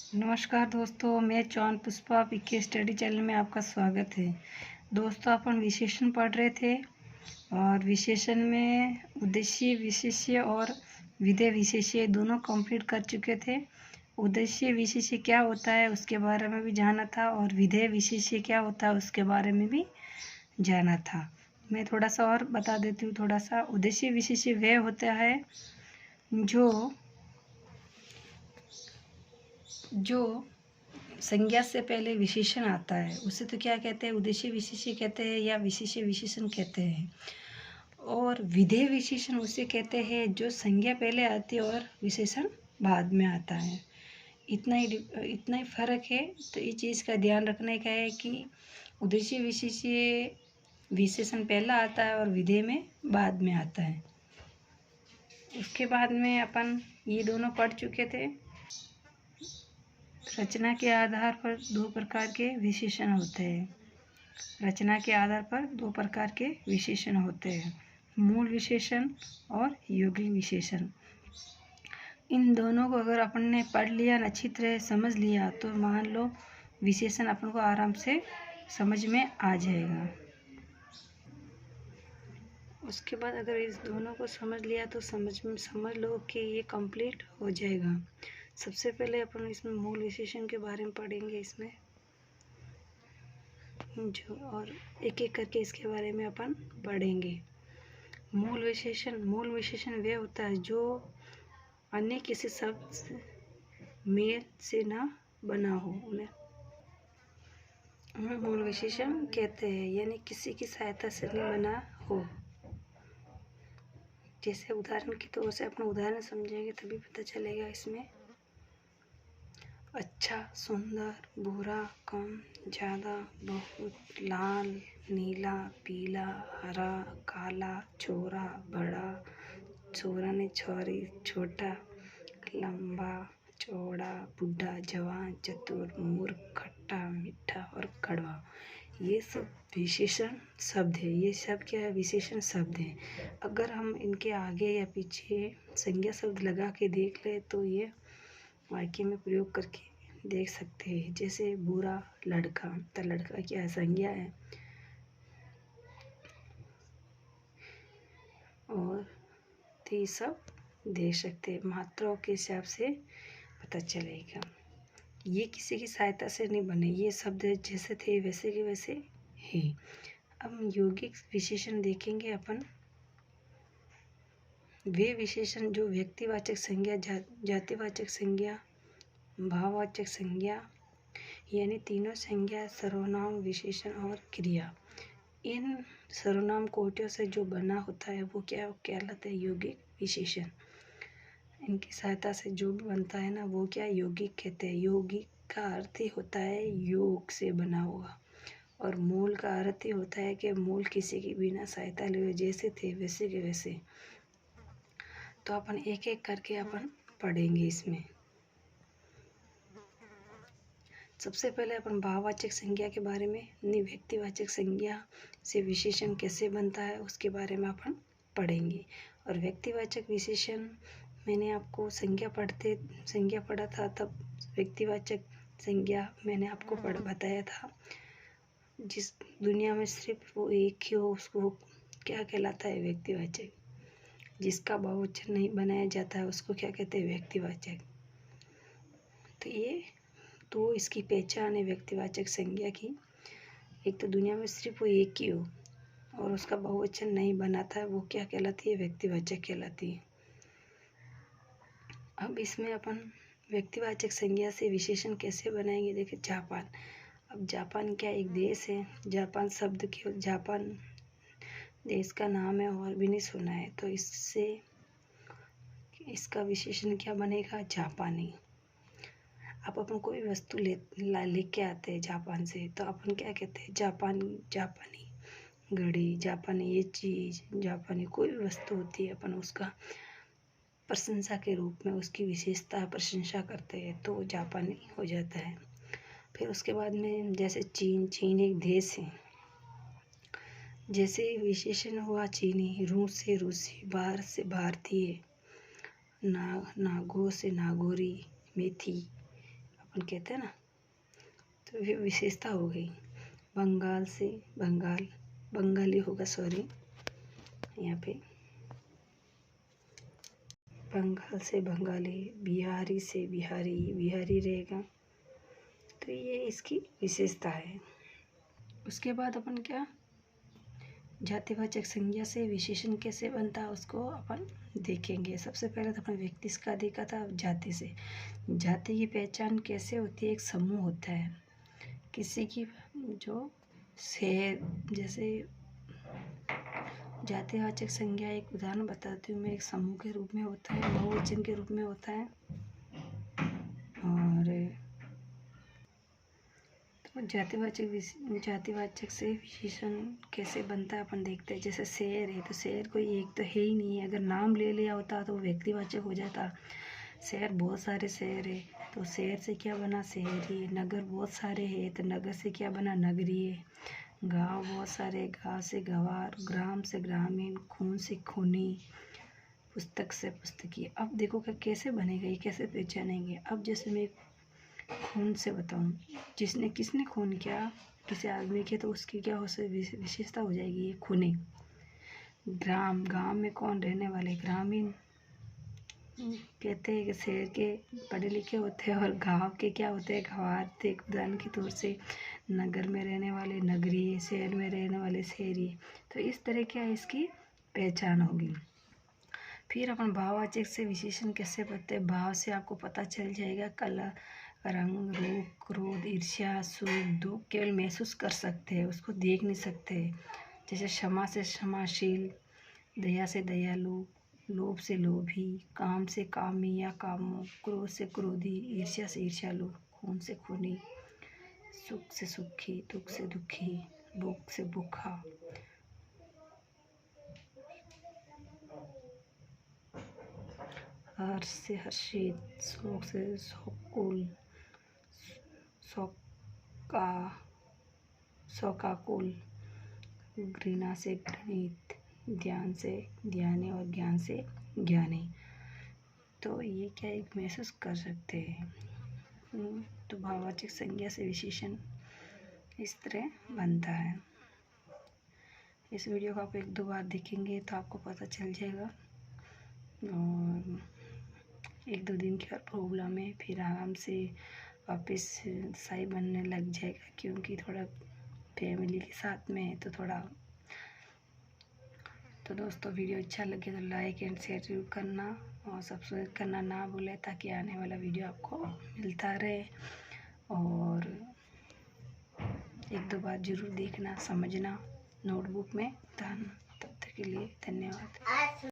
नमस्कार दोस्तों, मैं चौन पुष्पा पीके स्टडी चैनल में आपका स्वागत है। दोस्तों, अपन विशेषण पढ़ रहे थे और विशेषण में उद्देश्य विशेष्य और विधेय विशेष्य दोनों कंप्लीट कर चुके थे। उद्देश्य विशेष्य क्या होता है उसके बारे में भी जाना था और विधेय विशेष्य क्या होता है उसके बारे में भी जाना था। मैं थोड़ा सा और बता देती हूँ। थोड़ा सा उद्देश्य विशेष्य वह होता है जो संज्ञा से पहले विशेषण आता है, उसे तो क्या कहते हैं, उद्देश्य विशेष्य कहते हैं या विशेष्य विशेषण कहते हैं। और विधेय विशेषण उसे कहते हैं जो संज्ञा पहले आती है और विशेषण बाद में आता है। इतना ही फर्क है। तो इस चीज़ का ध्यान रखने का है कि उद्देश्य विशेष्य विशेषण पहला आता है और विधेय में बाद में आता है। उसके बाद में अपन ये दोनों पढ़ चुके थे। रचना के आधार पर दो प्रकार के विशेषण होते हैं। रचना के आधार पर दो प्रकार के विशेषण होते हैं, मूल विशेषण और यौगिक विशेषण। इन दोनों को अगर अपन ने पढ़ लिया, अच्छी तरह समझ लिया, तो मान लो विशेषण अपन को आराम से समझ में आ जाएगा। उसके बाद अगर इस दोनों को समझ लिया तो समझ लो कि ये कंप्लीट हो जाएगा। सबसे पहले अपन इसमें मूल विशेषण के बारे में पढ़ेंगे इसमें और एक एक करके इसके बारे में अपन पढ़ेंगे। मूल विशेषण वह होता है जो अन्य किसी शब्द से मेल से ना बना हो, उन्हें मूल विशेषण कहते हैं। यानी किसी की सहायता से नहीं बना हो। जैसे उदाहरण के तौर से अपन उदाहरण समझेंगे तभी पता चलेगा इसमें। अच्छा, सुंदर, बुरा, कम, ज़्यादा, बहुत, लाल, नीला, पीला, हरा, काला, छोरा, बड़ा, छोरा ने छोरी, छोटा, लंबा, चौड़ा, बूढ़ा, जवान, चतुर, मूर्ख, खट्टा, मीठा और कड़वा। ये सब विशेषण शब्द है। ये सब क्या है? विशेषण शब्द हैं। अगर हम इनके आगे या पीछे संज्ञा शब्द लगा के देख ले तो ये वाक्य में प्रयोग करके देख सकते हैं। जैसे बुरा लड़का, तो लड़का क्या है? संज्ञा है। और तो ये सब देख सकते हैं, मात्राओं के हिसाब से पता चलेगा। ये किसी की सहायता से नहीं बने, ये शब्द जैसे थे वैसे के वैसे है। अब यौगिक विशेषण देखेंगे अपन। वे विशेषण जो व्यक्तिवाचक संज्ञा, जातिवाचक संज्ञा, भाववाचक संज्ञा यानी तीनों संज्ञा, सर्वनाम, विशेषण और क्रिया, इन सर्वनाम कोटियों से जो बना होता है वो क्या कहलाता है? यौगिक विशेषण। इनकी सहायता से जो भी बनता है ना वो क्या यौगिक कहते हैं। यौगिक का अर्थ ही होता है योग से बना हुआ, और मूल का अर्थ ही होता है कि मूल किसी की बिना सहायता लिए जैसे थे वैसे के वैसे। तो अपन एक एक करके अपन पढ़ेंगे इसमें। सबसे पहले अपन भाववाचक संज्ञा के बारे में, व्यक्तिवाचक संज्ञा से विशेषण कैसे बनता है उसके बारे में अपन पढ़ेंगे। और व्यक्तिवाचक विशेषण मैंने आपको संज्ञा पढ़ा था, तब व्यक्तिवाचक संज्ञा मैंने आपको बताया था। जिस दुनिया में सिर्फ वो एक ही हो उसको क्या कहलाता है? व्यक्तिवाचक। जिसका बहुवचन नहीं बनाया जाता है उसको क्या कहते हैं? व्यक्तिवाचक। तो इसकी पहचान है व्यक्तिवाचक संज्ञा की। एक तो दुनिया में सिर्फ वो एक ही हो और उसका बहुवचन नहीं बनाता है, वो क्या कहलाती है? व्यक्तिवाचक कहलाती है। अब इसमें अपन व्यक्तिवाचक संज्ञा से विशेषण कैसे बनाएंगे? देखिए, जापान। अब जापान क्या एक देश है? जापान शब्द की, जापान देश का नाम है और भी नहीं सुना है, तो इससे इसका विशेषण क्या बनेगा? जापानी। अब अपन कोई वस्तु लेके आते हैं जापान से, तो अपन क्या कहते हैं? जापानी घड़ी, जापानी ये चीज़, जापानी कोई भी वस्तु होती है, अपन उसका प्रशंसा के रूप में उसकी विशेषता प्रशंसा करते हैं तो जापानी हो जाता है। फिर उसके बाद में जैसे चीन एक देश है, जैसे विशेषण हुआ चीनी, रूस से रूसी, भारत से भारतीय, नागो से नागौरी, मेथी। अपन कहते हैं ना, तो ये विशेषता हो गई। बंगाल से बंगाली होगा, सॉरी, यहाँ पे बंगाल से बंगाली, बिहारी से बिहारी रहेगा। तो ये इसकी विशेषता है। उसके बाद अपन क्या, जातिवाचक संज्ञा से विशेषण कैसे बनता है उसको अपन देखेंगे। सबसे पहले तो अपन व्यक्ति का देखा था, अब जाति से। जाति की पहचान कैसे होती है, एक समूह होता है किसी की, जो शहर, जैसे जातिवाचक संज्ञा एक उदाहरण बताती हूँ मैं, एक समूह के रूप में होता है, बहुवचन के रूप में होता है। और तो जातिवाचक से विशेषण कैसे बनता है अपन देखते हैं। जैसे शहर है, तो शहर कोई एक तो है ही नहीं है, अगर नाम ले लिया होता तो व्यक्तिवाचक हो जाता। शहर बहुत सारे शहर है, तो शहर से क्या बना, शहरी। नगर बहुत सारे हैं, तो नगर से क्या बना, नगरीय। गांव बहुत सारे, गांव से गंवार, ग्राम से ग्रामीण, खून से खूनी, पुस्तक से पुस्तकीय। अब देखो कि कैसे बनेगा, ये कैसे पहचानेंगे। अब जैसे मैं खून से बताऊं, किसने खून किया, किसी आदमी के, तो उसकी क्या हो विशेषता हो जाएगी, ये खूनी। गांव में कौन रहने वाले, ग्रामीण। कहते हैं कि शहर के पढ़े लिखे होते हैं और गांव के क्या होते हैं, गंवार। थे उदाहरण के तौर से नगर में रहने वाले नगरीय, शहर में रहने वाले शहरी। तो इस तरह क्या इसकी पहचान होगी। फिर अपन भाववाचक से विशेषण कैसे बनते हैं। भाव से आपको पता चल जाएगा, कला, रंग, रूप, क्रोध, ईर्ष्या, सुख, दुख केवल महसूस कर सकते हैं, उसको देख नहीं सकते। जैसे क्षमा से क्षमाशील, दया से दयालु, लोभ से लोभी, काम से कामी या कामो, क्रोध से क्रोधी, ईर्ष्या से ईर्ष्यालु, खून से खूनी, सुख से सुखी, दुख से दुखी, भूख से भूखा। हर्ष से हर्षित, शोक से शोकुल, शोकाकुल, घृणा से घृणित, ध्यान से ध्यानी और ज्ञान से ज्ञानी। तो ये क्या एक महसूस कर सकते हैं। तो भाववाचक संज्ञा से विशेषण इस तरह बनता है। इस वीडियो को आप 1-2 बार देखेंगे तो आपको पता चल जाएगा। और 1-2 दिन की और प्रॉब्लम है, फिर आराम से वापस सही बनने लग जाएगा, क्योंकि थोड़ा फैमिली के साथ में है तो थोड़ा। तो दोस्तों, वीडियो अच्छा लगे तो लाइक एंड शेयर जरूर करना और सब्सक्राइब करना ना भूलें, ताकि आने वाला वीडियो आपको मिलता रहे। और 1-2 बार जरूर देखना, समझना, नोटबुक में। तब तक के लिए धन्यवाद।